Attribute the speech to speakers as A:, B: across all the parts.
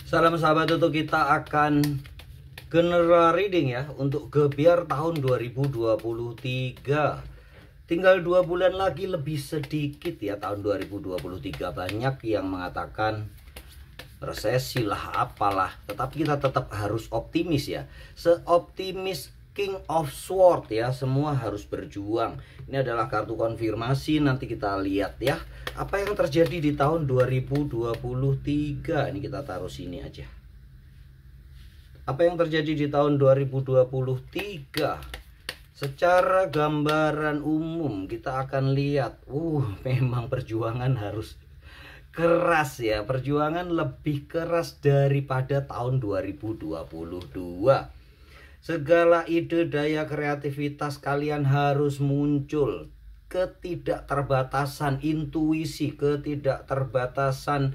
A: Salam sahabat tutup, kita akan general reading ya untuk Gebyar tahun 2023. Tinggal 2 bulan lagi, lebih sedikit ya tahun 2023. Banyak yang mengatakan resesi lah apalah, tetapi kita tetap harus optimis ya. Seoptimis King of Sword ya, semua harus berjuang. Ini adalah kartu konfirmasi, nanti kita lihat ya apa yang terjadi di tahun 2023. Ini kita taruh sini aja. Apa yang terjadi di tahun 2023? Secara gambaran umum kita akan lihat, memang perjuangan harus keras ya. Perjuangan lebih keras daripada tahun 2022. Segala ide, daya, kreativitas kalian harus muncul. Ketidakterbatasan intuisi, ketidakterbatasan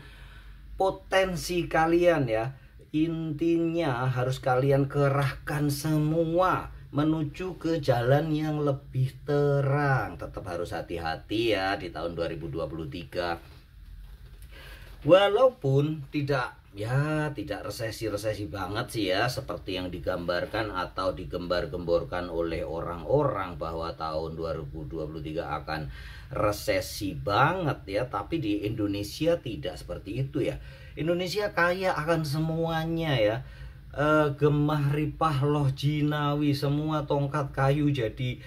A: potensi kalian ya. Intinya harus kalian kerahkan semua menuju ke jalan yang lebih terang. Tetap harus hati-hati ya di tahun 2023. Walaupun tidak resesi-resesi banget sih ya, seperti yang digambarkan atau digembar-gemborkan oleh orang-orang bahwa tahun 2023 akan resesi banget ya. Tapi di Indonesia tidak seperti itu ya. Indonesia kaya akan semuanya ya. Gemah ripah loh jinawi, semua tongkat kayu jadi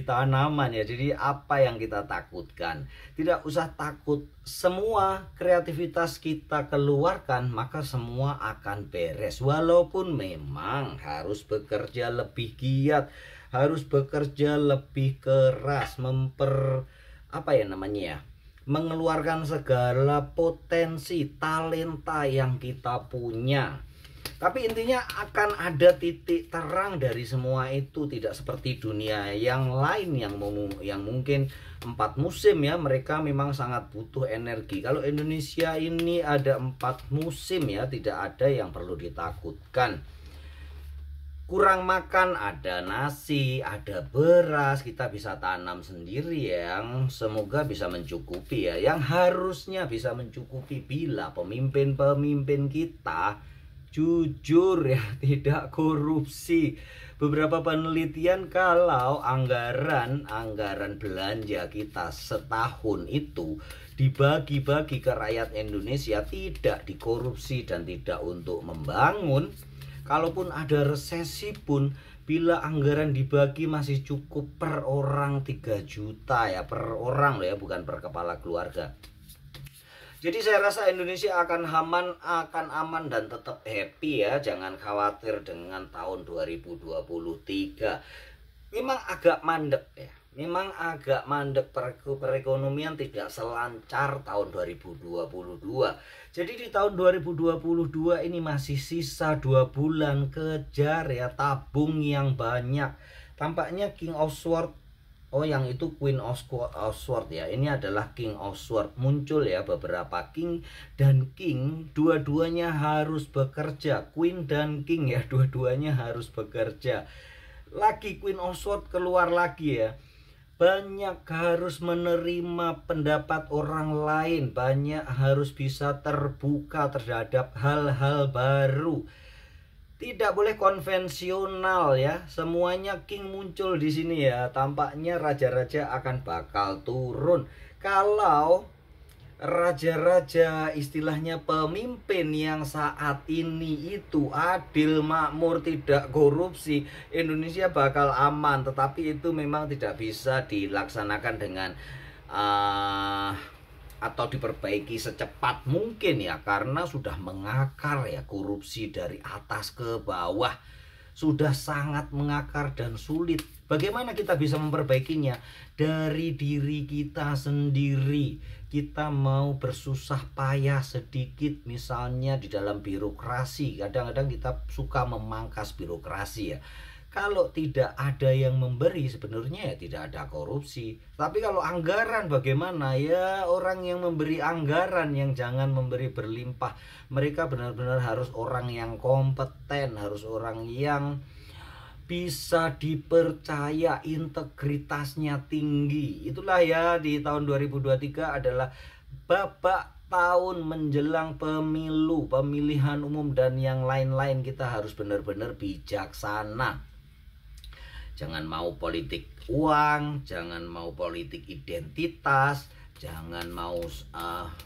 A: tanaman ya. Jadi apa yang kita takutkan? Tidak usah takut. Semua kreativitas kita keluarkan, maka semua akan beres. Walaupun memang harus bekerja lebih giat, harus bekerja lebih keras, mengeluarkan segala potensi talenta yang kita punya. Tapi intinya akan ada titik terang dari semua itu. Tidak seperti dunia yang lain yang mungkin 4 musim ya. Mereka memang sangat butuh energi. Kalau Indonesia ini ada 4 musim ya. Tidak ada yang perlu ditakutkan. Kurang makan, ada nasi, ada beras. Kita bisa tanam sendiri yang semoga bisa mencukupi ya. Yang harusnya bisa mencukupi bila pemimpin-pemimpin kita jujur ya, tidak korupsi. Beberapa penelitian kalau anggaran belanja kita setahun itu dibagi-bagi ke rakyat Indonesia, tidak dikorupsi dan tidak untuk membangun. Kalaupun ada resesi pun, bila anggaran dibagi masih cukup per orang 3 juta ya, per orang loh ya, bukan per kepala keluarga. Jadi saya rasa Indonesia akan aman dan tetap happy ya. Jangan khawatir dengan tahun 2023. Memang agak mandek ya. Memang agak mandek, perekonomian tidak selancar tahun 2022. Jadi di tahun 2022 ini masih sisa 2 bulan, kejar ya, tabung yang banyak. Tampaknya King of Sword, yang itu Queen of Sword ya. Ini adalah King of Sword. Muncul ya beberapa King dan King. Dua-duanya harus bekerja. Queen dan King ya. Dua-duanya harus bekerja. Lagi Queen of Sword keluar lagi ya. Banyak harus menerima pendapat orang lain. Banyak harus bisa terbuka terhadap hal-hal baru. Tidak boleh konvensional ya. Semuanya King muncul di sini ya. Tampaknya raja-raja akan bakal turun. Kalau raja-raja istilahnya pemimpin yang saat ini itu adil, makmur, tidak korupsi, Indonesia bakal aman. Tetapi itu memang tidak bisa dilaksanakan dengan atau diperbaiki secepat mungkin ya, karena sudah mengakar ya. Korupsi dari atas ke bawah sudah sangat mengakar dan sulit. Bagaimana kita bisa memperbaikinya? Dari diri kita sendiri. Kita mau bersusah payah sedikit, misalnya di dalam birokrasi. Kadang-kadang kita suka memangkas birokrasi ya. Kalau tidak ada yang memberi, sebenarnya ya tidak ada korupsi. Tapi kalau anggaran bagaimana ya? Orang yang memberi anggaran yang jangan memberi berlimpah. Mereka benar-benar harus orang yang kompeten, harus orang yang bisa dipercaya, integritasnya tinggi. Itulah ya, di tahun 2023 adalah babak tahun menjelang pemilu, pemilihan umum dan yang lain-lain, kita harus benar-benar bijaksana. Jangan mau politik uang, jangan mau politik identitas, jangan mau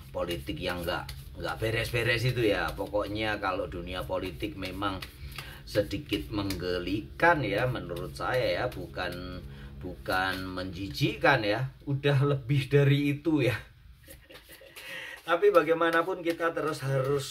A: politik yang nggak beres-beres itu ya. Pokoknya kalau dunia politik memang sedikit menggelikan ya menurut saya ya, bukan menjijikkan ya, udah lebih dari itu ya. Tapi bagaimanapun kita terus harus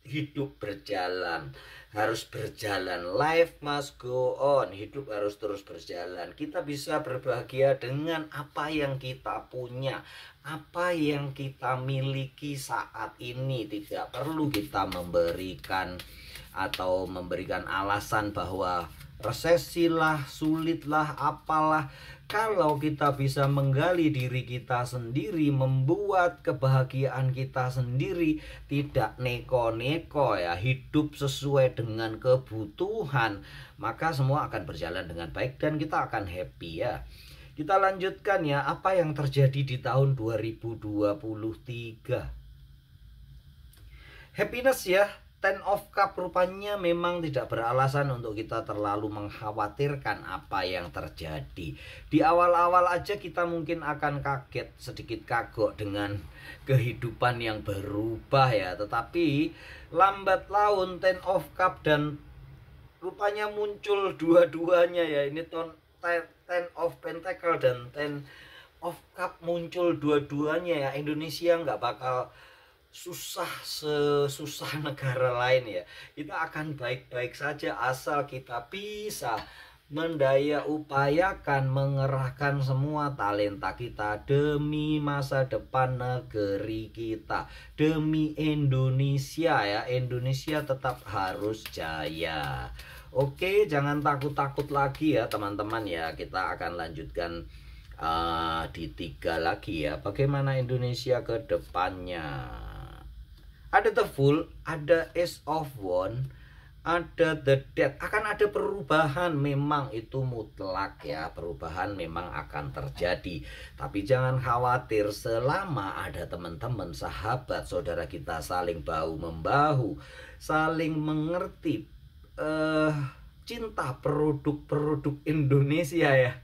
A: hidup berjalan, harus berjalan. Life must go on, hidup harus terus berjalan. Kita bisa berbahagia dengan apa yang kita punya, apa yang kita miliki saat ini. Tidak perlu kita memberikan alasan bahwa resesi lah, sulit lah, apalah. Kalau kita bisa menggali diri kita sendiri, membuat kebahagiaan kita sendiri, tidak neko-neko ya, hidup sesuai dengan kebutuhan, maka semua akan berjalan dengan baik dan kita akan happy ya. Kita lanjutkan ya, apa yang terjadi di tahun 2023. Happiness ya. Ten of Cup rupanya memang tidak beralasan untuk kita terlalu mengkhawatirkan apa yang terjadi. Di awal-awal aja kita mungkin akan kaget, sedikit kagok dengan kehidupan yang berubah ya. Tetapi lambat laun Ten of Cup dan rupanya muncul dua-duanya ya. Ini Ten of Pentacle dan Ten of Cup muncul dua-duanya ya. Indonesia nggak bakal susah sesusah negara lain ya. Kita akan baik-baik saja asal kita bisa mendaya upayakan mengerahkan semua talenta kita demi masa depan negeri kita, demi Indonesia ya. Indonesia tetap harus jaya. Oke, jangan takut-takut lagi ya teman-teman ya. Kita akan lanjutkan di 3 lagi ya. Bagaimana Indonesia ke depannya? Ada The Fool, ada Ace of Wands, ada The Death. Akan ada perubahan, memang itu mutlak ya. Perubahan memang akan terjadi. Tapi jangan khawatir, selama ada teman-teman, sahabat, saudara kita saling bahu-membahu, saling mengerti, cinta produk-produk Indonesia ya.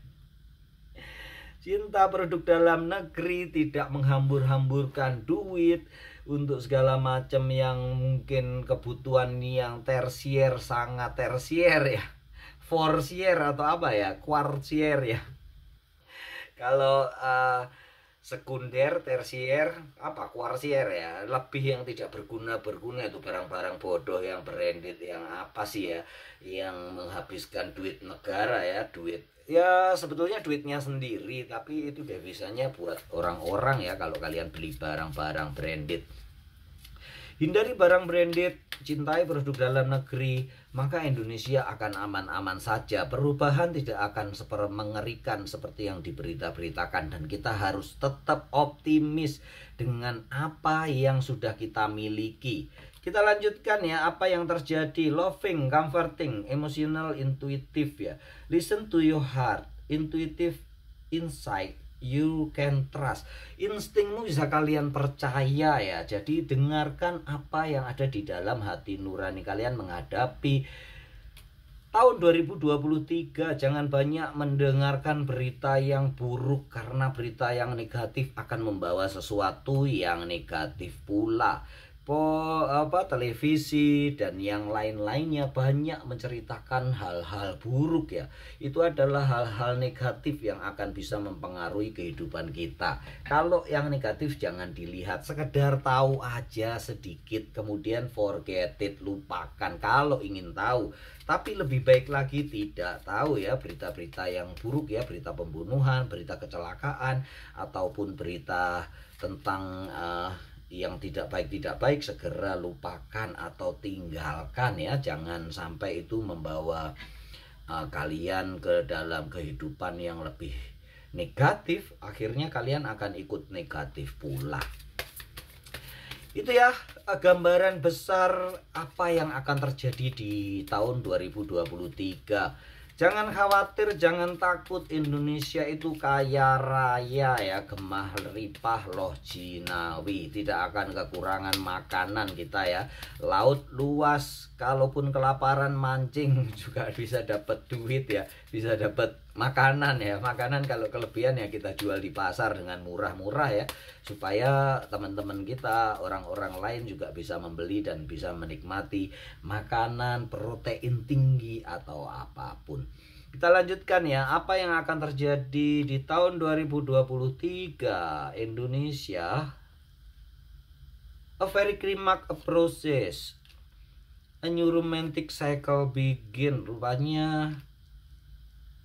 A: Cinta produk dalam negeri, tidak menghambur-hamburkan duit untuk segala macam yang mungkin kebutuhan yang tersier, sangat tersier ya, forsier atau apa ya, kuarsier ya. Kalau sekunder, tersier, apa kuarsier ya, lebih yang tidak berguna itu barang-barang bodoh yang branded, yang apa sih ya, yang menghabiskan duit negara ya, duit ya sebetulnya duitnya sendiri, tapi itu devisanya buat orang-orang ya. Kalau kalian beli barang-barang branded, hindari barang branded, cintai produk dalam negeri, maka Indonesia akan aman-aman saja. Perubahan tidak akan mengerikan seperti yang diberita-beritakan, dan kita harus tetap optimis dengan apa yang sudah kita miliki. Kita lanjutkan ya, apa yang terjadi. Loving, comforting, emotional, intuitive ya. Listen to your heart, intuitive insight, you can trust. Instingmu bisa kalian percaya ya. Jadi dengarkan apa yang ada di dalam hati nurani kalian menghadapi tahun 2023. Jangan banyak mendengarkan berita yang buruk, karena berita yang negatif akan membawa sesuatu yang negatif pula. Televisi dan yang lain-lainnya banyak menceritakan hal-hal buruk ya. Itu adalah hal-hal negatif yang akan bisa mempengaruhi kehidupan kita. Kalau yang negatif jangan dilihat, sekedar tahu aja sedikit, kemudian forget it, lupakan kalau ingin tahu. Tapi lebih baik lagi tidak tahu ya berita-berita yang buruk ya, berita pembunuhan, berita kecelakaan, ataupun berita tentang yang tidak baik, segera lupakan atau tinggalkan ya. Jangan sampai itu membawa kalian ke dalam kehidupan yang lebih negatif. Akhirnya kalian akan ikut negatif pula. Itu ya gambaran besar apa yang akan terjadi di tahun 2023. Jangan khawatir, jangan takut, Indonesia itu kaya raya ya, gemah ripah loh jinawi, tidak akan kekurangan makanan kita ya. Laut luas, kalaupun kelaparan mancing juga bisa dapat duit ya, bisa dapat makanan ya. Makanan kalau kelebihan ya kita jual di pasar dengan murah-murah ya, supaya teman-teman kita, orang-orang lain juga bisa membeli dan bisa menikmati makanan protein tinggi atau apapun. Kita lanjutkan ya, apa yang akan terjadi di tahun 2023 Indonesia. A very climax approaches, a new romantic cycle begin. Rupanya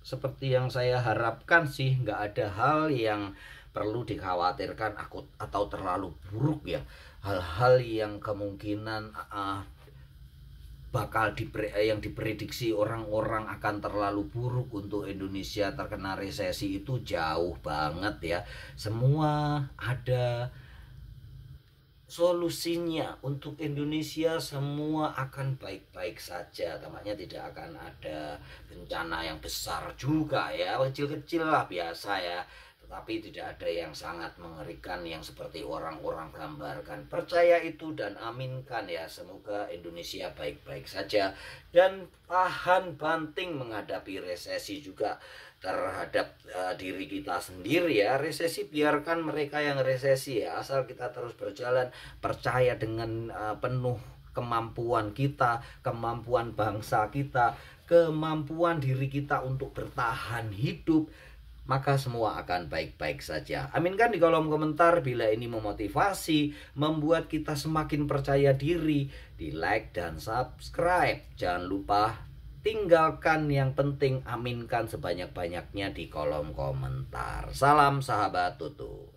A: seperti yang saya harapkan sih, nggak ada hal yang perlu dikhawatirkan atau terlalu buruk ya. Hal-hal yang kemungkinan yang diprediksi orang-orang akan terlalu buruk untuk Indonesia terkena resesi itu jauh banget ya. Semua ada solusinya untuk Indonesia, semua akan baik-baik saja. Tampaknya tidak akan ada bencana yang besar juga ya, kecil-kecil lah biasa ya, tetapi tidak ada yang sangat mengerikan yang seperti orang-orang gambarkan. Percaya itu dan aminkan ya, semoga Indonesia baik-baik saja dan tahan banting menghadapi resesi juga terhadap diri kita sendiri ya. Resesi biarkan mereka yang resesi ya, asal kita terus berjalan, percaya dengan penuh kemampuan kita, kemampuan bangsa kita, kemampuan diri kita untuk bertahan hidup, maka semua akan baik-baik saja. Aminkan di kolom komentar bila ini memotivasi, membuat kita semakin percaya diri. Di like dan subscribe. Jangan lupa tinggalkan yang penting, aminkan sebanyak-banyaknya di kolom komentar. Salam sahabat Tutu.